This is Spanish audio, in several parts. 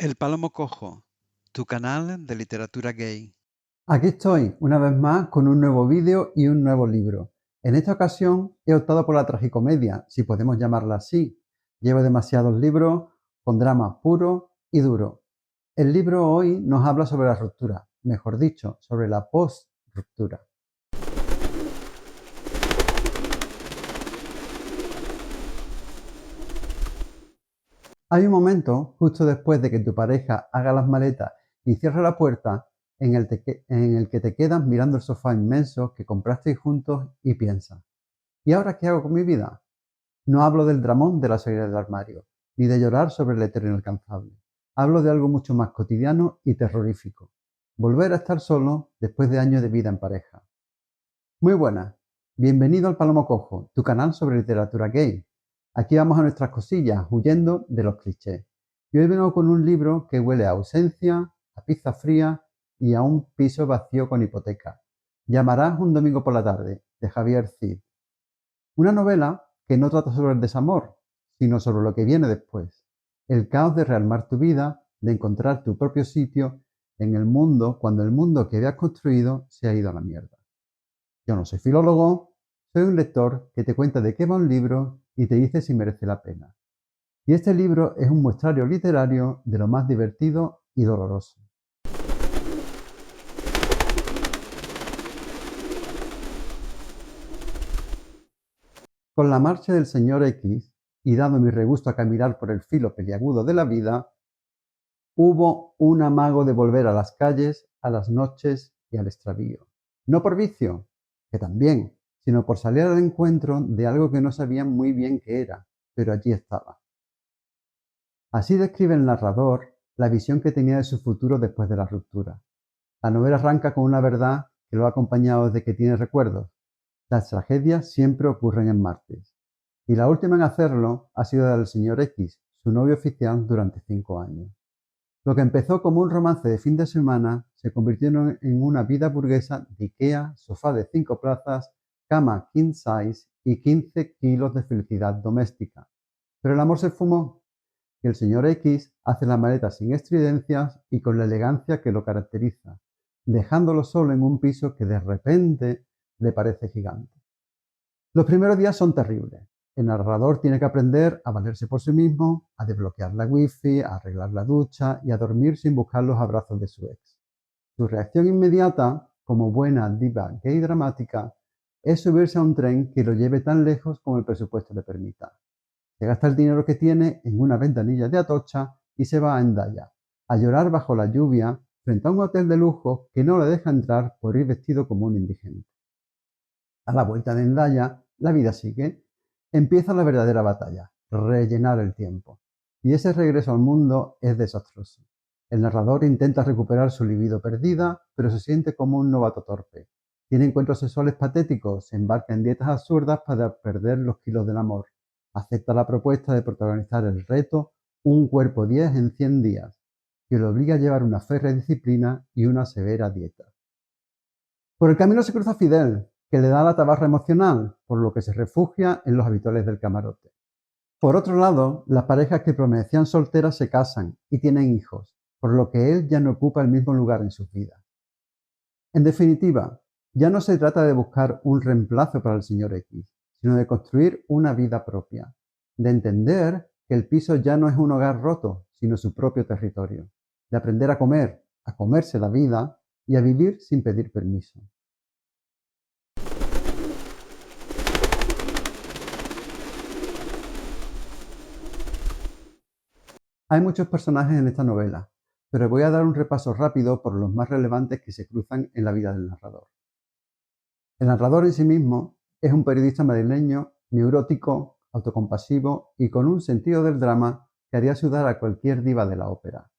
El Palomo Cojo, tu canal de literatura gay. Aquí estoy, una vez más, con un nuevo vídeo y un nuevo libro. En esta ocasión he optado por la tragicomedia, si podemos llamarla así. Llevo demasiados libros con drama puro y duro. El libro hoy nos habla sobre la ruptura, mejor dicho, sobre la post-ruptura. Hay un momento, justo después de que tu pareja haga las maletas y cierre la puerta, en el que te quedas mirando el sofá inmenso que comprasteis juntos y piensas, ¿y ahora qué hago con mi vida? No hablo del dramón de la salida del armario, ni de llorar sobre el eterno inalcanzable. Hablo de algo mucho más cotidiano y terrorífico. Volver a estar solo después de años de vida en pareja. Muy buenas. Bienvenido al Palomo Cojo, tu canal sobre literatura gay. Aquí vamos a nuestras cosillas, huyendo de los clichés. Y hoy vengo con un libro que huele a ausencia, a pizza fría y a un piso vacío con hipoteca. Llamarás un domingo por la tarde, de Javier Cid. Una novela que no trata sobre el desamor, sino sobre lo que viene después. El caos de rearmar tu vida, de encontrar tu propio sitio en el mundo cuando el mundo que habías construido se ha ido a la mierda. Yo no soy filólogo, soy un lector que te cuenta de qué va un libro y te dice si merece la pena. Y este libro es un muestrario literario de lo más divertido y doloroso. Con la marcha del señor X, y dado mi regusto a caminar por el filo peliagudo de la vida, hubo un amago de volver a las calles, a las noches y al extravío. No por vicio, que también, sino por salir al encuentro de algo que no sabían muy bien qué era, pero allí estaba. Así describe el narrador la visión que tenía de su futuro después de la ruptura. La novela arranca con una verdad que lo ha acompañado desde que tiene recuerdos. Las tragedias siempre ocurren en martes. Y la última en hacerlo ha sido la del señor X, su novio oficial durante 5 años. Lo que empezó como un romance de fin de semana se convirtió en una vida burguesa de Ikea, sofá de 5 plazas, cama king size y 15 kilos de felicidad doméstica. Pero el amor se fumó y el señor X hace la maleta sin estridencias y con la elegancia que lo caracteriza, dejándolo solo en un piso que de repente le parece gigante. Los primeros días son terribles. El narrador tiene que aprender a valerse por sí mismo, a desbloquear la wifi, a arreglar la ducha y a dormir sin buscar los abrazos de su ex. Su reacción inmediata, como buena diva gay dramática, es subirse a un tren que lo lleve tan lejos como el presupuesto le permita. Se gasta el dinero que tiene en una ventanilla de Atocha y se va a Hendaya, a llorar bajo la lluvia frente a un hotel de lujo que no le deja entrar por ir vestido como un indigente. A la vuelta de Hendaya, la vida sigue. Empieza la verdadera batalla, rellenar el tiempo. Y ese regreso al mundo es desastroso. El narrador intenta recuperar su libido perdida, pero se siente como un novato torpe. Tiene encuentros sexuales patéticos, se embarca en dietas absurdas para perder los kilos del amor. Acepta la propuesta de protagonizar el reto Un cuerpo 10 en 100 días, que lo obliga a llevar una férrea disciplina y una severa dieta. Por el camino se cruza Fidel, que le da la tabarra emocional, por lo que se refugia en los habituales del camarote. Por otro lado, las parejas que permanecían solteras se casan y tienen hijos, por lo que él ya no ocupa el mismo lugar en sus vidas. En definitiva, ya no se trata de buscar un reemplazo para el señor X, sino de construir una vida propia, de entender que el piso ya no es un hogar roto, sino su propio territorio, de aprender a comer, a comerse la vida y a vivir sin pedir permiso. Hay muchos personajes en esta novela, pero voy a dar un repaso rápido por los más relevantes que se cruzan en la vida del narrador. El narrador en sí mismo es un periodista madrileño, neurótico, autocompasivo y con un sentido del drama que haría sudar a cualquier diva de la ópera.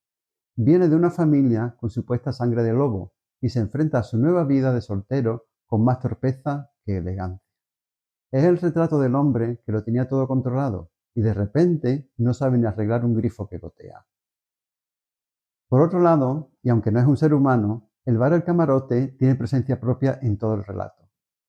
Viene de una familia con supuesta sangre de lobo y se enfrenta a su nueva vida de soltero con más torpeza que elegancia. Es el retrato del hombre que lo tenía todo controlado y de repente no sabe ni arreglar un grifo que gotea. Por otro lado, y aunque no es un ser humano, el bar El Camarote tiene presencia propia en todo el relato.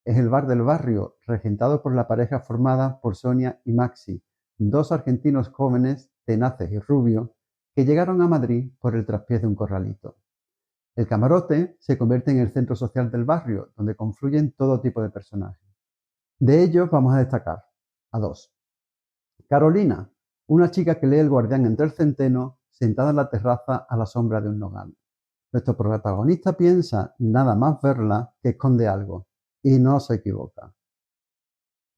Es el bar del barrio, regentado por la pareja formada por Sonia y Maxi, dos argentinos jóvenes, tenaces y rubios, que llegaron a Madrid por el traspiés de un corralito. El camarote se convierte en el centro social del barrio, donde confluyen todo tipo de personajes. De ellos vamos a destacar a dos. Carolina, una chica que lee El guardián entre el centeno, sentada en la terraza a la sombra de un nogal. Nuestro protagonista piensa, nada más verla, que esconde algo, y no se equivoca.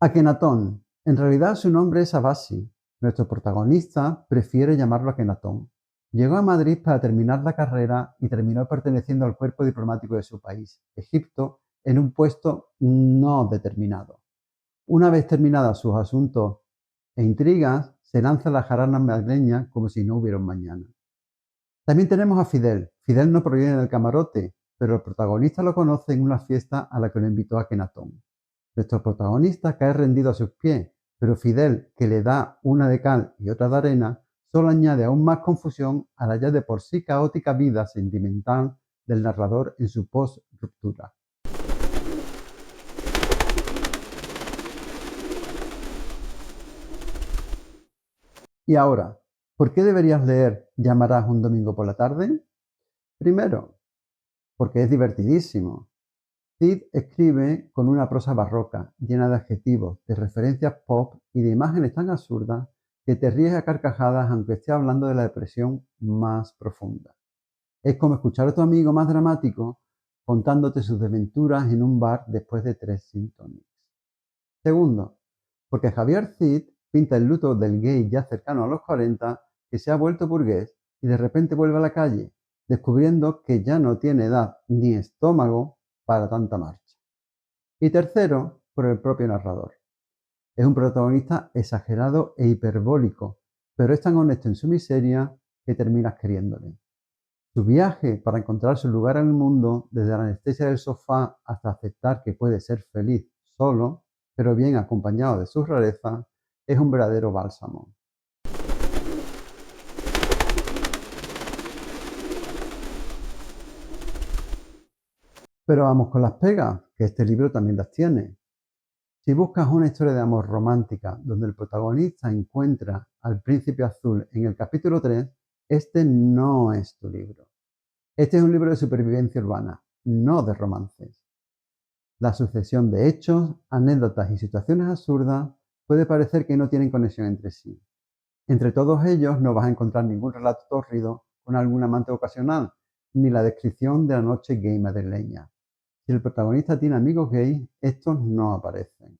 Akenatón, en realidad su nombre es Abasi. Nuestro protagonista prefiere llamarlo Akenatón. Llegó a Madrid para terminar la carrera y terminó perteneciendo al cuerpo diplomático de su país, Egipto, en un puesto no determinado. Una vez terminados sus asuntos e intrigas, se lanza a la jarana madrileña como si no hubiera un mañana. También tenemos a Fidel. Fidel no proviene del camarote, pero el protagonista lo conoce en una fiesta a la que lo invitó Akenatón. Nuestro protagonista cae rendido a sus pies, pero Fidel, que le da una de cal y otra de arena, solo añade aún más confusión a la ya de por sí caótica vida sentimental del narrador en su post-ruptura. Y ahora, ¿por qué deberías leer Llamarás un domingo por la tarde? Primero, porque es divertidísimo. Cid escribe con una prosa barroca, llena de adjetivos, de referencias pop y de imágenes tan absurdas que te ríes a carcajadas aunque esté hablando de la depresión más profunda. Es como escuchar a tu amigo más dramático contándote sus desventuras en un bar después de 3 gin tonics. Segundo, porque Javier Cid pinta el luto del gay ya cercano a los 40 que se ha vuelto burgués y de repente vuelve a la calle, descubriendo que ya no tiene edad ni estómago para tanta marcha. Y tercero, por el propio narrador. Es un protagonista exagerado e hiperbólico, pero es tan honesto en su miseria que terminas queriéndole. Su viaje para encontrar su lugar en el mundo, desde la anestesia del sofá hasta aceptar que puede ser feliz solo, pero bien acompañado de sus rarezas, es un verdadero bálsamo. Pero vamos con las pegas, que este libro también las tiene. Si buscas una historia de amor romántica donde el protagonista encuentra al príncipe azul en el capítulo 3, este no es tu libro. Este es un libro de supervivencia urbana, no de romances. La sucesión de hechos, anécdotas y situaciones absurdas puede parecer que no tienen conexión entre sí. Entre todos ellos no vas a encontrar ningún relato tórrido con algún amante ocasional, ni la descripción de la noche gay madrileña. Si el protagonista tiene amigos gays, estos no aparecen.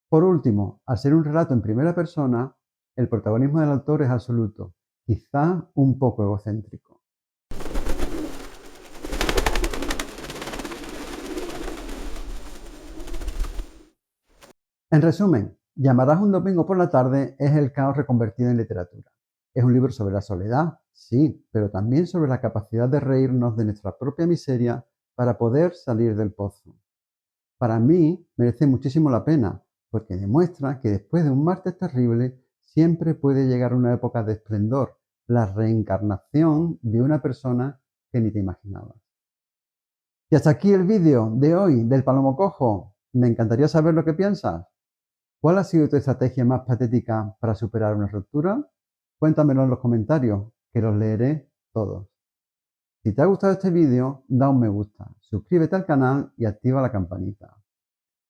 Por último, al ser un relato en primera persona, el protagonismo del autor es absoluto, quizá un poco egocéntrico. En resumen, Llamarás un domingo por la tarde es el caos reconvertido en literatura. Es un libro sobre la soledad, sí, pero también sobre la capacidad de reírnos de nuestra propia miseria para poder salir del pozo. Para mí merece muchísimo la pena, porque demuestra que después de un martes terrible siempre puede llegar una época de esplendor, la reencarnación de una persona que ni te imaginabas. Y hasta aquí el vídeo de hoy del Palomo Cojo. Me encantaría saber lo que piensas. ¿Cuál ha sido tu estrategia más patética para superar una ruptura? Cuéntamelo en los comentarios, que los leeré todos. Si te ha gustado este vídeo, da un me gusta, suscríbete al canal y activa la campanita.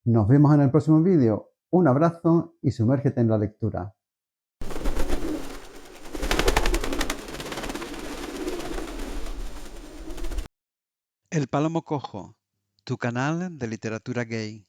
Nos vemos en el próximo vídeo. Un abrazo y sumérgete en la lectura. El Palomo Cojo, tu canal de literatura gay.